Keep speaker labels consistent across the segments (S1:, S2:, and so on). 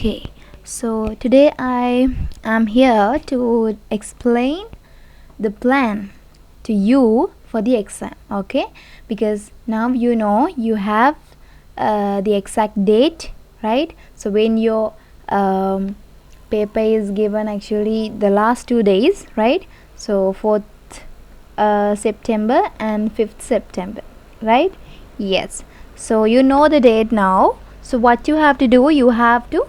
S1: Okay, so today I am here to explain the plan to you for the exam. Okay, because now you know you have the exact date, right? So when your paper is given, actually the last 2 days, right? So 4th September and 5th September, right? Yes, so you know the date now. So what you have to do, you have to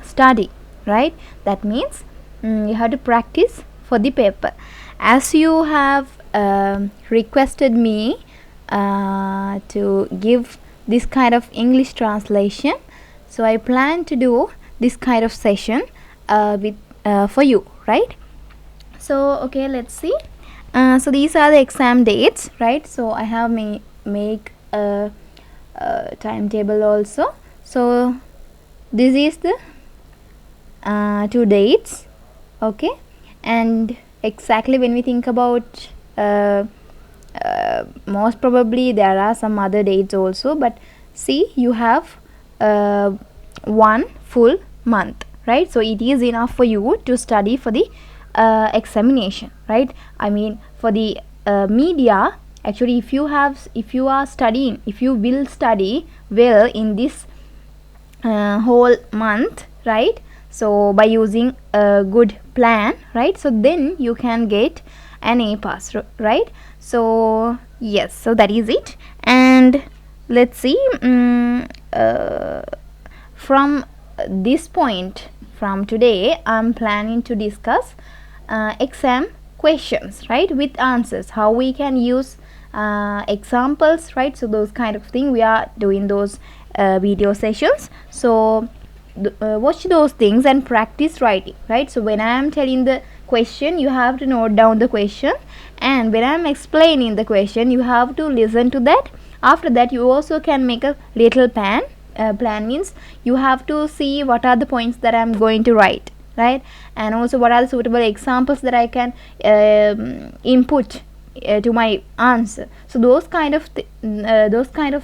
S1: study, right? That means you have to practice for the paper. As you have requested me to give this kind of English translation, so I plan to do this kind of session with for you, right? So okay, let's see. So these are the exam dates, right? So I have make a timetable also. So this is the 2 dates, okay? And exactly when we think about most probably there are some other dates also, but see, you have one full month, right? So it is enough for you to study for the examination, right? I mean, for the media, actually, if you are studying, if you will study well in this whole month, right? So by using a good plan, right? So then you can get an A pass, right? So yes, so that is it. And let's see, from this point, from today I'm planning to discuss exam questions, right, with answers, how we can use examples, right? So those kind of thing we are doing those video sessions. So watch those things and practice writing, right? So when I am telling the question, you have to note down the question, and when I am explaining the question, you have to listen to that. After that, you also can make a little plan. Plan means you have to see what are the points that I am going to write, right? And also what are the suitable examples that I can input to my answer. So those kind of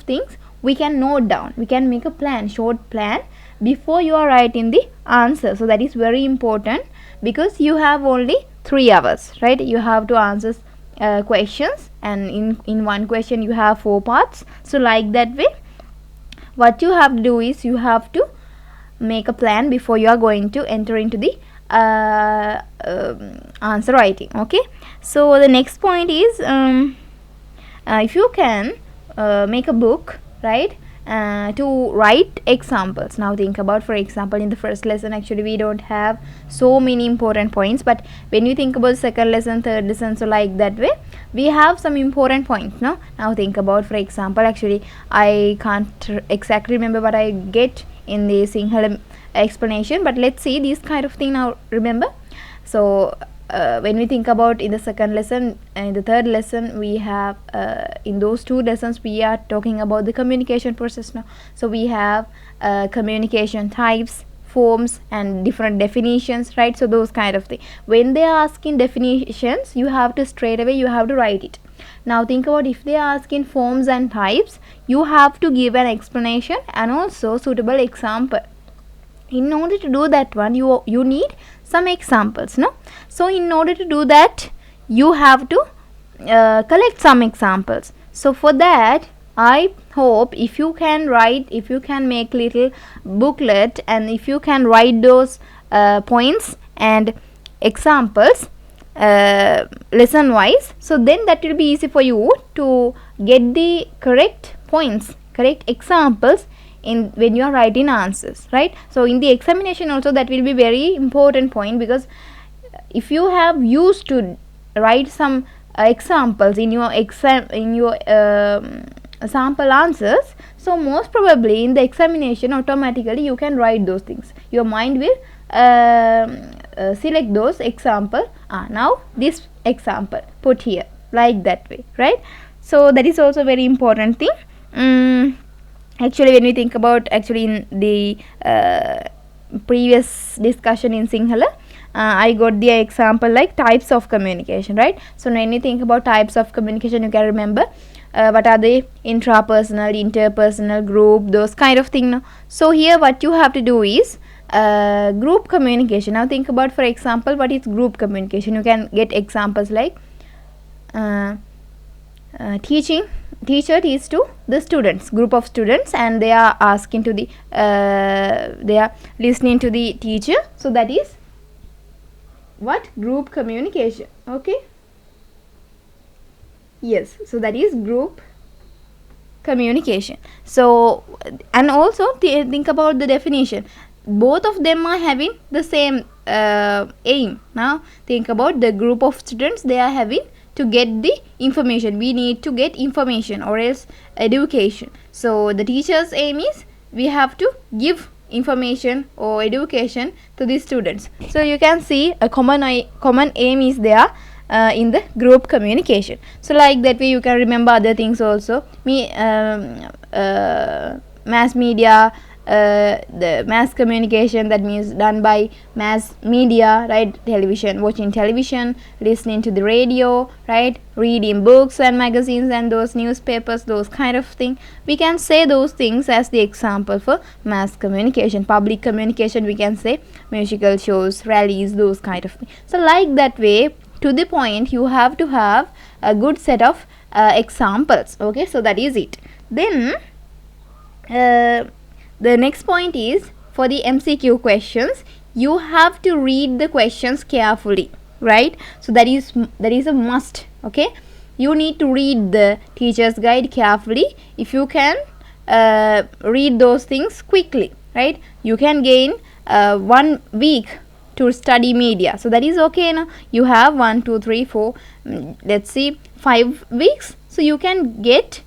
S1: things we can note down. We can make a plan, short plan, before you are writing the answer. So that is very important, because you have only 3 hours, right? You have to answer questions, and in one question you have 4 parts. So like that way, what you have to do is you have to make a plan before you are going to enter into the answer writing. Okay, so the next point is if you can make a book, right, to write examples. Now think about, for example, in the first lesson actually we don't have so many important points, but when you think about second lesson, third lesson, so like that way we have some important points. Now think about, for example, actually I can't exactly remember what I get in the Sinhala explanation, but let's see this kind of thing now, remember. So when we think about in the second lesson and in the third lesson, we have in those 2 lessons we are talking about the communication process now. So we have communication types, forms, and different definitions, right? So those kind of thing, when they are asking definitions, you have to straight away you have to write it. Now think about, if they are asking forms and types, you have to give an explanation and also suitable example. In order to do that one, you need some examples, no? So in order to do that, you have to collect some examples. So for that, I hope if you can make little booklet, and if you can write those points and examples lesson wise, so then that will be easy for you to get the correct points, correct examples in when you are writing answers, right? So in the examination also, that will be very important point, because if you have used to write some examples in your sample answers, so most probably in the examination automatically you can write those things. Your mind will select those example. Now this example put here, like that way, right? So that is also very important thing. Actually, when we think about, actually in the previous discussion in Sinhala, I got the example like types of communication, right? So when you think about types of communication, you can remember what are they, intrapersonal, interpersonal, group, those kind of thing, no? So here what you have to do is group communication. Now think about, for example, what is group communication. You can get examples like teacher teaches to the students, group of students, and they are asking to the they are listening to the teacher. So that is what, group communication. Okay, yes, so that is group communication. So, and also think about the definition. Both of them are having the same aim. Now think about the group of students, they are having to get the information. We need to get information or else education. So the teacher's aim is we have to give information or education to the students. So you can see a common aim is there in the group communication. So like that way you can remember other things also. Mass media, the mass communication, that means done by mass media, right? Television, watching television, listening to the radio, right? Reading books and magazines and those newspapers, those kind of thing. We can say those things as the example for mass communication. Public communication, we can say musical shows, rallies, those kind of things. So like that way, to the point, you have to have a good set of examples. Okay, so that is it. Then the next point is, for the MCQ questions, you have to read the questions carefully, right? So that is a must. Okay, you need to read the teacher's guide carefully. If you can read those things quickly, right, you can gain 1 week to study media. So that is okay. Now you have 1 2 3 4 let's see 5 weeks, so you can get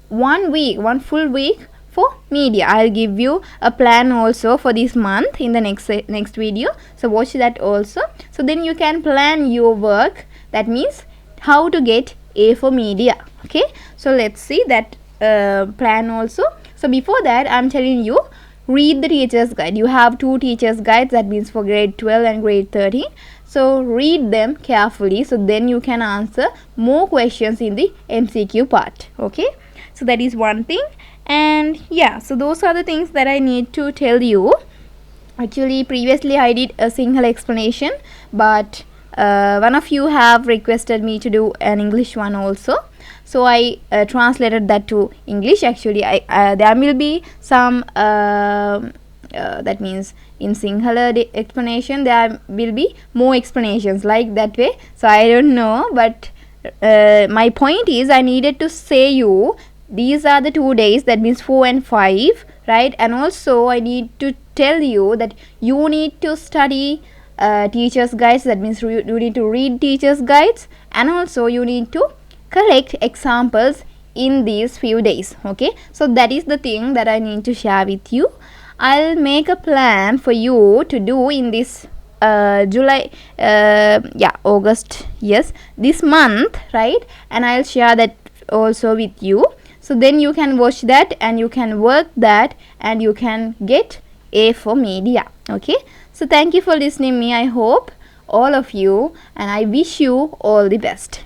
S1: 1 week, 1 full week for media. I'll give you a plan also for this month in the next video, so watch that also. So then you can plan your work, that means how to get A for media. Okay, so let's see that plan also. So before that, I'm telling you, read the teacher's guide. You have 2 teacher's guides, that means for grade 12 and grade 13. So read them carefully, so then you can answer more questions in the MCQ part. Okay, so that is one thing. And yeah, so those are the things that I need to tell you. Actually, previously I did a single explanation, but one of you have requested me to do an English one also, so I translated that to English. Actually, there will be some that means in singular explanation there will be more explanations like that way. So I don't know, but my point is, I needed to say you these are the 2 days, that means 4 and 5, right? And also I need to tell you that you need to study teachers guides, that means you need to read teachers guides, and also you need to collect examples in these few days. Okay, so that is the thing that I need to share with you. I'll make a plan for you to do in this August, yes, this month, right? And I'll share that also with you. So then you can watch that and you can work that and you can get A for media. Okay, so thank you for listening me. I hope all of you, and I wish you all the best.